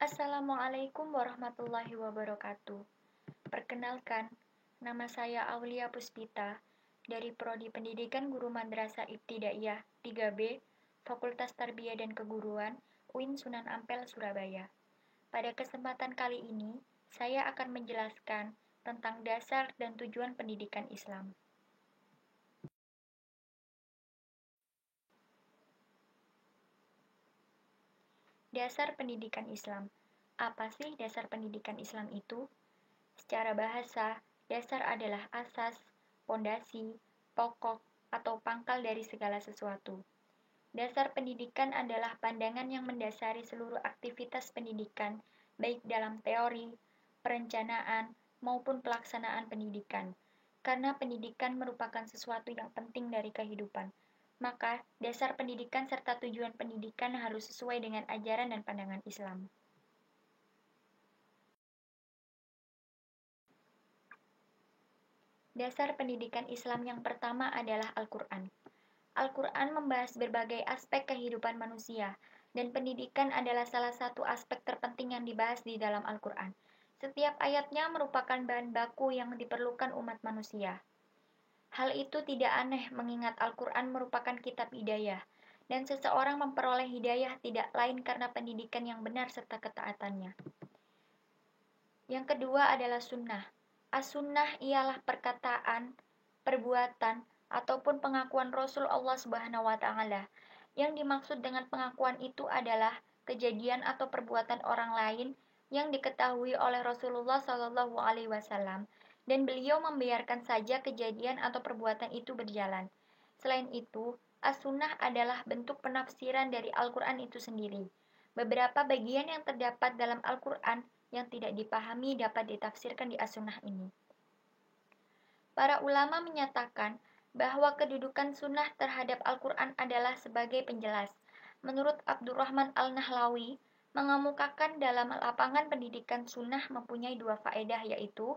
Assalamualaikum warahmatullahi wabarakatuh. Perkenalkan, nama saya Aulia Puspita dari Prodi Pendidikan Guru Madrasah Ibtidaiyah 3B, Fakultas Tarbiyah dan Keguruan, UIN Sunan Ampel, Surabaya. Pada kesempatan kali ini, saya akan menjelaskan tentang dasar dan tujuan pendidikan Islam. Dasar pendidikan Islam. Apa sih dasar pendidikan Islam itu? Secara bahasa, dasar adalah asas, pondasi, pokok, atau pangkal dari segala sesuatu. Dasar pendidikan adalah pandangan yang mendasari seluruh aktivitas pendidikan, baik dalam teori, perencanaan, maupun pelaksanaan pendidikan. Karena pendidikan merupakan sesuatu yang penting dari kehidupan, maka dasar pendidikan serta tujuan pendidikan harus sesuai dengan ajaran dan pandangan Islam. Dasar pendidikan Islam yang pertama adalah Al-Quran. Al-Quran membahas berbagai aspek kehidupan manusia, dan pendidikan adalah salah satu aspek terpenting yang dibahas di dalam Al-Quran. Setiap ayatnya merupakan bahan baku yang diperlukan umat manusia. Hal itu tidak aneh mengingat Al-Quran merupakan kitab hidayah, dan seseorang memperoleh hidayah tidak lain karena pendidikan yang benar serta ketaatannya. Yang kedua adalah sunnah. As-sunnah ialah perkataan, perbuatan, ataupun pengakuan Rasul Allah Subhanahu wa Ta'ala. Yang dimaksud dengan pengakuan itu adalah kejadian atau perbuatan orang lain yang diketahui oleh Rasulullah Shallallahu Alaihi Wasallam, dan beliau membiarkan saja kejadian atau perbuatan itu berjalan. Selain itu, as-sunnah adalah bentuk penafsiran dari Al-Quran itu sendiri. Beberapa bagian yang terdapat dalam Al-Quran yang tidak dipahami dapat ditafsirkan di as-sunnah ini. Para ulama menyatakan bahwa kedudukan sunnah terhadap Al-Quran adalah sebagai penjelas. Menurut Abdurrahman Al-Nahlawi, mengemukakan dalam lapangan pendidikan sunnah mempunyai dua faedah, yaitu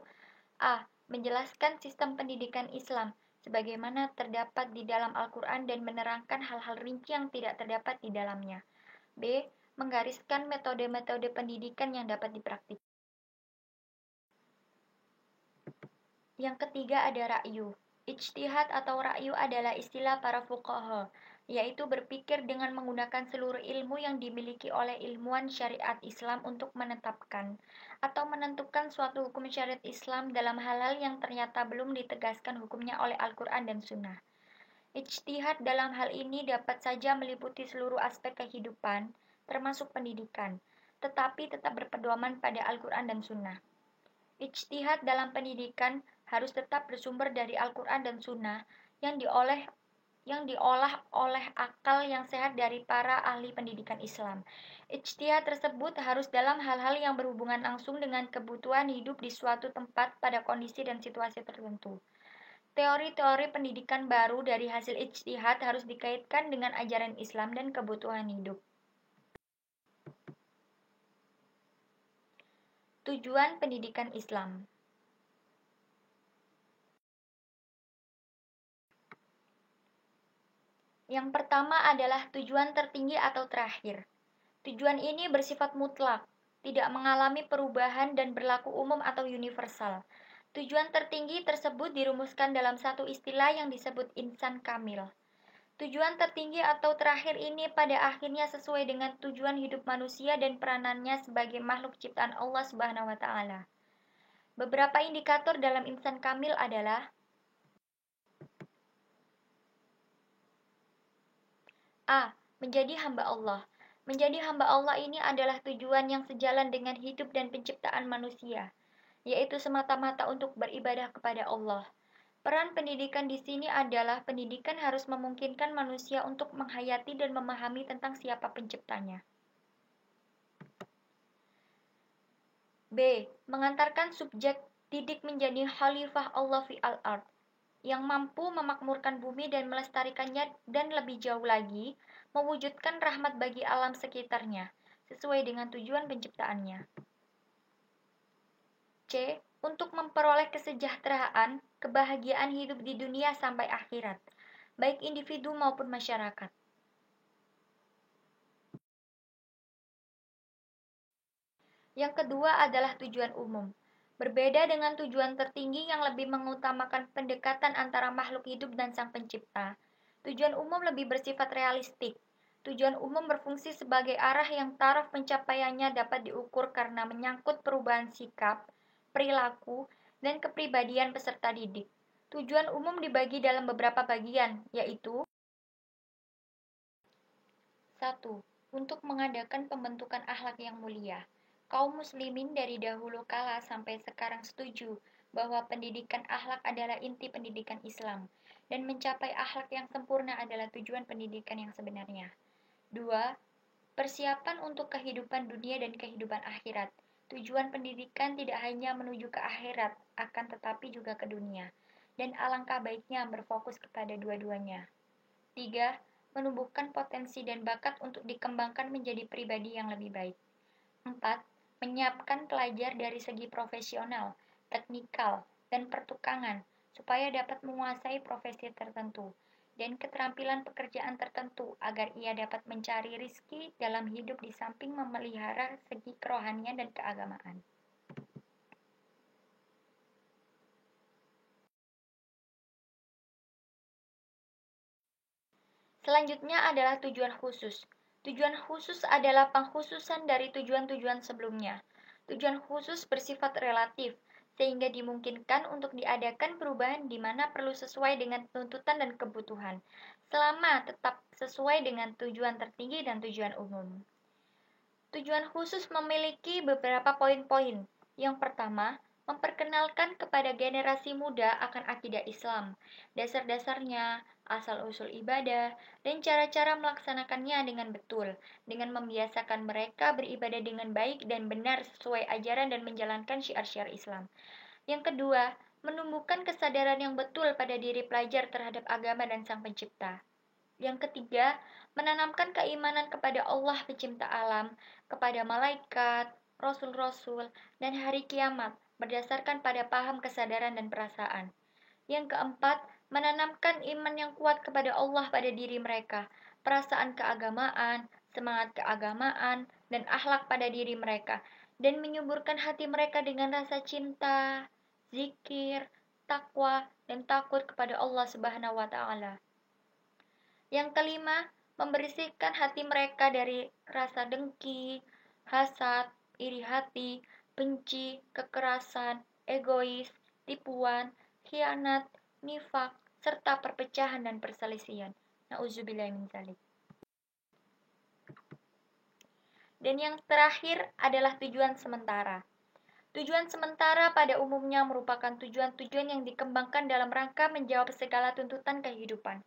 A. Menjelaskan sistem pendidikan Islam sebagaimana terdapat di dalam Al-Quran dan menerangkan hal-hal rinci yang tidak terdapat di dalamnya. B. Menggariskan metode-metode pendidikan yang dapat dipraktikkan. Yang ketiga ada ra'yu. Ijtihad atau ra'yu adalah istilah para fuqaha, yaitu berpikir dengan menggunakan seluruh ilmu yang dimiliki oleh ilmuwan syariat Islam untuk menetapkan atau menentukan suatu hukum syariat Islam dalam hal-hal yang ternyata belum ditegaskan hukumnya oleh Al-Quran dan Sunnah. Ijtihad dalam hal ini dapat saja meliputi seluruh aspek kehidupan, termasuk pendidikan, tetapi tetap berpedoman pada Al-Quran dan Sunnah. Ijtihad dalam pendidikan harus tetap bersumber dari Al-Quran dan Sunnah yang diolah oleh akal yang sehat dari para ahli pendidikan Islam. Ijtihad tersebut harus dalam hal-hal yang berhubungan langsung dengan kebutuhan hidup di suatu tempat pada kondisi dan situasi tertentu. Teori-teori pendidikan baru dari hasil ijtihad harus dikaitkan dengan ajaran Islam dan kebutuhan hidup. Tujuan pendidikan Islam. Yang pertama adalah tujuan tertinggi atau terakhir. Tujuan ini bersifat mutlak, tidak mengalami perubahan dan berlaku umum atau universal. Tujuan tertinggi tersebut dirumuskan dalam satu istilah yang disebut insan kamil. Tujuan tertinggi atau terakhir ini pada akhirnya sesuai dengan tujuan hidup manusia dan peranannya sebagai makhluk ciptaan Allah Subhanahu wa Ta'ala. Beberapa indikator dalam insan kamil adalah A. Menjadi hamba Allah. Menjadi hamba Allah ini adalah tujuan yang sejalan dengan hidup dan penciptaan manusia, yaitu semata-mata untuk beribadah kepada Allah. Peran pendidikan di sini adalah pendidikan harus memungkinkan manusia untuk menghayati dan memahami tentang siapa penciptanya. B. Mengantarkan subjek didik menjadi khalifah Allah fi al-ard, yang mampu memakmurkan bumi dan melestarikannya, dan lebih jauh lagi, mewujudkan rahmat bagi alam sekitarnya, sesuai dengan tujuan penciptaannya. C. Untuk memperoleh kesejahteraan, kebahagiaan hidup di dunia sampai akhirat, baik individu maupun masyarakat. Yang kedua adalah tujuan umum. Berbeda dengan tujuan tertinggi yang lebih mengutamakan pendekatan antara makhluk hidup dan Sang Pencipta, tujuan umum lebih bersifat realistik. Tujuan umum berfungsi sebagai arah yang taraf pencapaiannya dapat diukur karena menyangkut perubahan sikap, perilaku, dan kepribadian peserta didik. Tujuan umum dibagi dalam beberapa bagian, yaitu 1. Untuk mengadakan pembentukan akhlak yang mulia. Kaum muslimin dari dahulu kala sampai sekarang setuju bahwa pendidikan akhlak adalah inti pendidikan Islam dan mencapai akhlak yang sempurna adalah tujuan pendidikan yang sebenarnya. 2. Persiapan untuk kehidupan dunia dan kehidupan akhirat. Tujuan pendidikan tidak hanya menuju ke akhirat, akan tetapi juga ke dunia. Dan alangkah baiknya berfokus kepada dua-duanya. 3. Menumbuhkan potensi dan bakat untuk dikembangkan menjadi pribadi yang lebih baik. 4. Menyiapkan pelajar dari segi profesional, teknikal, dan pertukangan supaya dapat menguasai profesi tertentu dan keterampilan pekerjaan tertentu agar ia dapat mencari rizki dalam hidup di samping memelihara segi kerohanian dan keagamaan. Selanjutnya adalah tujuan khusus. Tujuan khusus adalah pengkhususan dari tujuan-tujuan sebelumnya. Tujuan khusus bersifat relatif, sehingga dimungkinkan untuk diadakan perubahan di mana perlu sesuai dengan tuntutan dan kebutuhan, selama tetap sesuai dengan tujuan tertinggi dan tujuan umum. Tujuan khusus memiliki beberapa poin-poin. Yang pertama, memperkenalkan kepada generasi muda akan akidah Islam, dasar-dasarnya, asal-usul ibadah, dan cara-cara melaksanakannya dengan betul, dengan membiasakan mereka beribadah dengan baik dan benar sesuai ajaran dan menjalankan syiar-syiar Islam. Yang kedua, menumbuhkan kesadaran yang betul pada diri pelajar terhadap agama dan Sang Pencipta. Yang ketiga, menanamkan keimanan kepada Allah pencipta alam, kepada malaikat, rasul-rasul, dan hari kiamat berdasarkan pada paham kesadaran dan perasaan. Yang keempat, menanamkan iman yang kuat kepada Allah pada diri mereka, perasaan keagamaan, semangat keagamaan, dan akhlak pada diri mereka, dan menyuburkan hati mereka dengan rasa cinta, zikir, takwa, dan takut kepada Allah Subhanahu wa Ta'ala. Yang kelima, membersihkan hati mereka dari rasa dengki, hasad, iri hati, benci, kekerasan, egois, tipuan, khianat, nifak, serta perpecahan dan perselisihan. Nauzubillah min dzalik. Dan yang terakhir adalah tujuan sementara. Tujuan sementara pada umumnya merupakan tujuan-tujuan yang dikembangkan dalam rangka menjawab segala tuntutan kehidupan.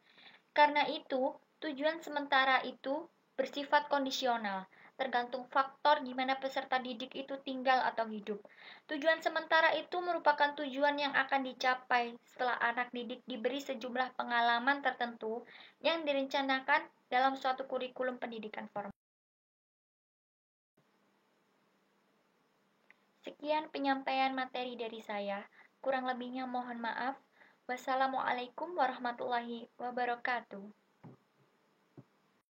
Karena itu, tujuan sementara itu bersifat kondisional, tergantung faktor di mana peserta didik itu tinggal atau hidup. Tujuan sementara itu merupakan tujuan yang akan dicapai setelah anak didik diberi sejumlah pengalaman tertentu yang direncanakan dalam suatu kurikulum pendidikan formal. Sekian penyampaian materi dari saya. Kurang lebihnya mohon maaf. Wassalamualaikum warahmatullahi wabarakatuh.